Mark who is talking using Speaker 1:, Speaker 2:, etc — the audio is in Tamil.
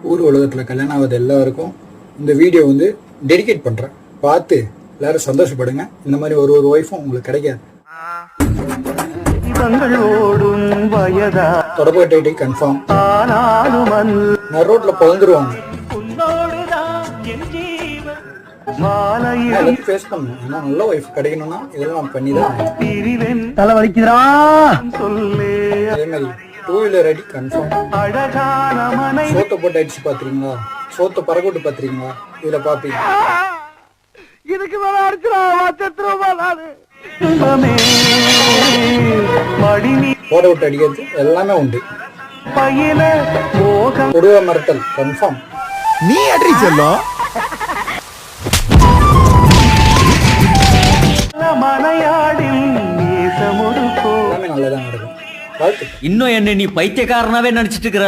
Speaker 1: ஊர் உலகத்தில் கல்யாணம் ஆகுது எல்லாருக்கும் இந்த வீடியோ வந்து டெடிகேட் பண்ணுறேன். பார்த்து எல்லாரும் சந்தோஷப்படுங்க. இந்த மாதிரி ஒரு ஒய்ஃபும் உங்களுக்கு கிடைக்காது. தொடப்பட்டை கன்ஃபார்ம். நான் ரோட்ல பிறந்துருவாங்க. ஃபேஸ் பண்ணணும். ஏன்னா நல்ல ஒய்ஃப் கிடைக்கணும்னா இதெல்லாம் நம்ம பண்ணி தான் தலை வலிக்குதுடா. அதே மாதிரி 2 வீலர் அடி கன்ஃபார்ம். சோத்தை போட்டு அடிச்சு பாத்துறீங்களா? சோத்தை பறக்கோட்டு பாத்துறீங்களா? இதுல பாப்பீங்க. இதுக்கு மேல அடிச்சுடா போட விட்டு அடிக்கிறது எல்லாமே உண்டு. கொடுவ மிரட்டல் கன்ஃபார்ம்.
Speaker 2: நீ அடி செல்லும்.
Speaker 1: எல்லாமே நல்லதான் நடக்கும்.
Speaker 3: இன்னும் என்ன நீ பைத்தியக்காரனாவே நினைச்சிட்டு இருக்கிற?